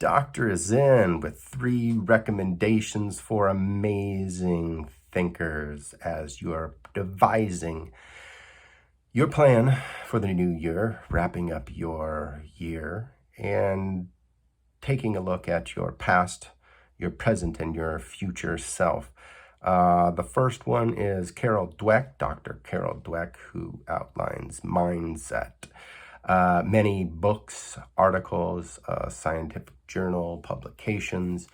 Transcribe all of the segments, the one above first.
doctor is in with 3 recommendations for amazing thinkers as you're devising your plan for the new year, wrapping up your year, and taking a look at your past, your present, and your future self. The first one is Carol Dweck, Dr. Carol Dweck, who outlines mindset. Many books, articles, scientific journal publications,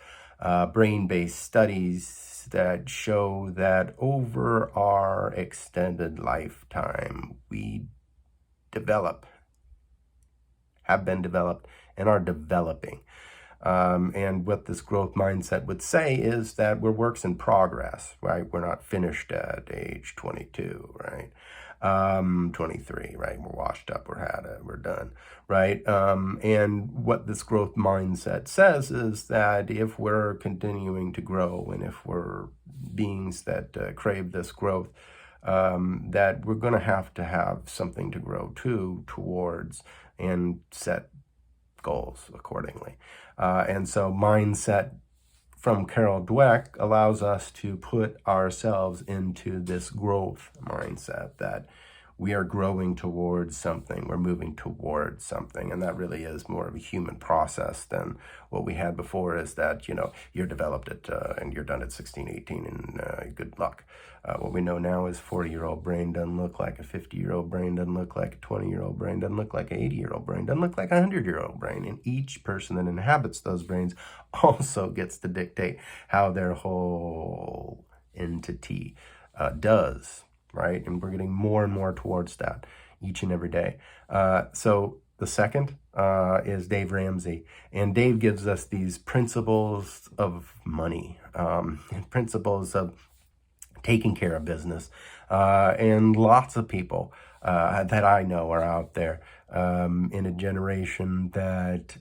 brain-based studies that show that over our extended lifetime, we develop, have been developed, and are developing. And what this growth mindset would say is that we're works in progress, right? We're not finished at age 22, right? 23, right? We're washed up, we're done, right? And what this growth mindset says is that if we're continuing to grow and if we're beings that crave this growth, that we're going to have something to grow towards and set goals accordingly. And so mindset from Carol Dweck allows us to put ourselves into this growth mindset that we are growing towards something, we're moving towards something, and that really is more of a human process than what we had before, is that, you're developed at, and you're done at 16, 18, and good luck. What we know now is 40-year-old brain doesn't look like a 50-year-old brain, doesn't look like a 20-year-old brain, doesn't look like an 80-year-old brain, doesn't look like a 100-year-old brain. And each person that inhabits those brains also gets to dictate how their whole entity does, right? And we're getting more and more towards that each and every day. So the second is Dave Ramsey. And Dave gives us these principles of money, principles of taking care of business. And lots of people that I know are out there in a generation that,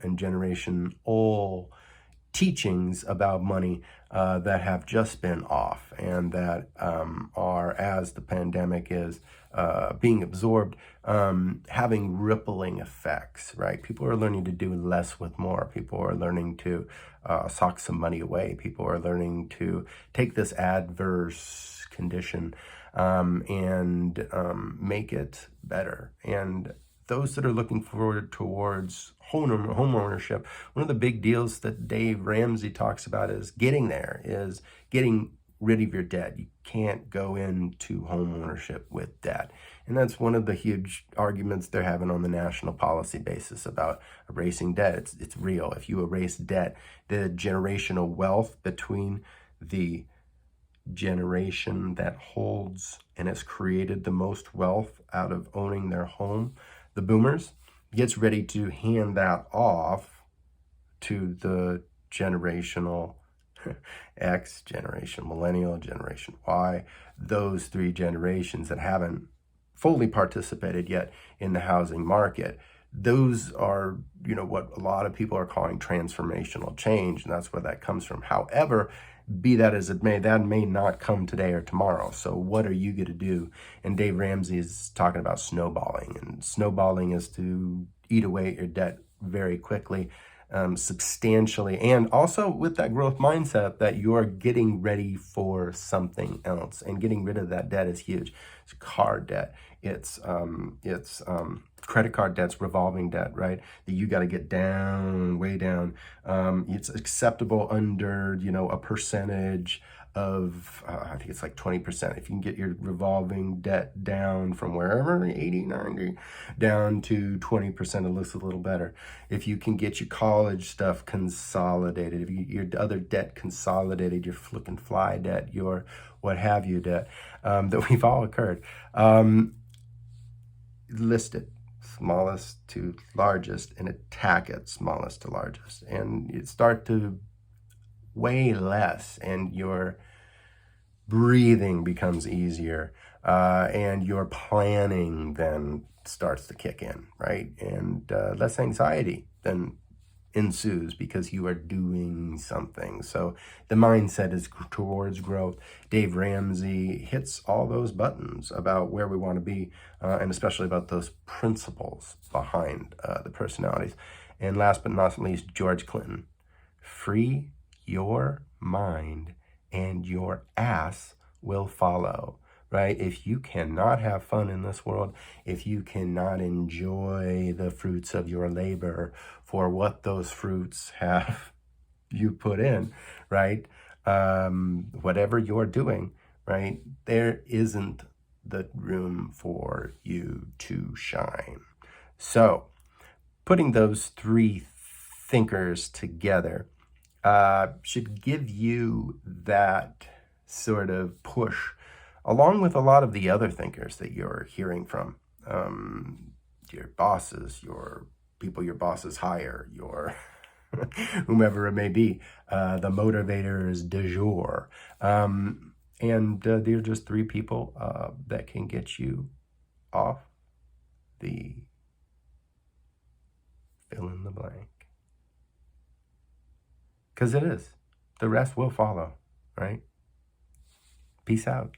in generation old teachings about money that have just been off, and that are, as the pandemic is being absorbed, having rippling effects, right? People are learning to do less with more. People are learning to sock some money away. People are learning to take this adverse condition and make it better. And those that are looking forward towards home ownership, one of the big deals that Dave Ramsey talks about is getting there, is getting rid of your debt. You can't go into home ownership with debt. And that's one of the huge arguments they're having on the national policy basis about erasing debt. It's real. If you erase debt, the generational wealth between the generation that holds and has created the most wealth out of owning their home, the boomers, gets ready to hand that off to the generational X, generation millennial, generation Y, those 3 generations that haven't fully participated yet in the housing market. Those are, what a lot of people are calling transformational change, and that's where that comes from. However, be that as it may, that may not come today or tomorrow. So what are you going to do? And Dave Ramsey is talking about snowballing, and snowballing is to eat away at your debt very quickly, substantially, and also with that growth mindset that you're getting ready for something else, and getting rid of that debt is huge. It's car debt, it's credit card debt's revolving debt, right? That you got to get down, way down. It's acceptable under, a percentage of, I think it's like 20%. If you can get your revolving debt down from wherever, 80, 90, down to 20%, it looks a little better. If you can get your college stuff consolidated, if you, your other debt consolidated, your flick and fly debt, your what have you debt, that we've all occurred, list it, smallest to largest, and attack it smallest to largest, and you start to weigh less, and your breathing becomes easier, and your planning then starts to kick in, right? And less anxiety then ensues because you are doing something. So the mindset is towards growth. Dave Ramsey hits all those buttons about where we want to be, and especially about those principles behind the personalities. And last but not least, George Clinton. Free your mind and your ass will follow, right? If you cannot have fun in this world, if you cannot enjoy the fruits of your labor for what those fruits have you put in, right? Whatever you're doing, right? There isn't the room for you to shine. So, putting those three thinkers together should give you that sort of push, along with a lot of the other thinkers that you're hearing from. Your bosses, your people your bosses hire, your whomever it may be, the motivators du jour. And they're just three people that can get you off the fill in the blank. Because it is. The rest will follow, right? Peace out.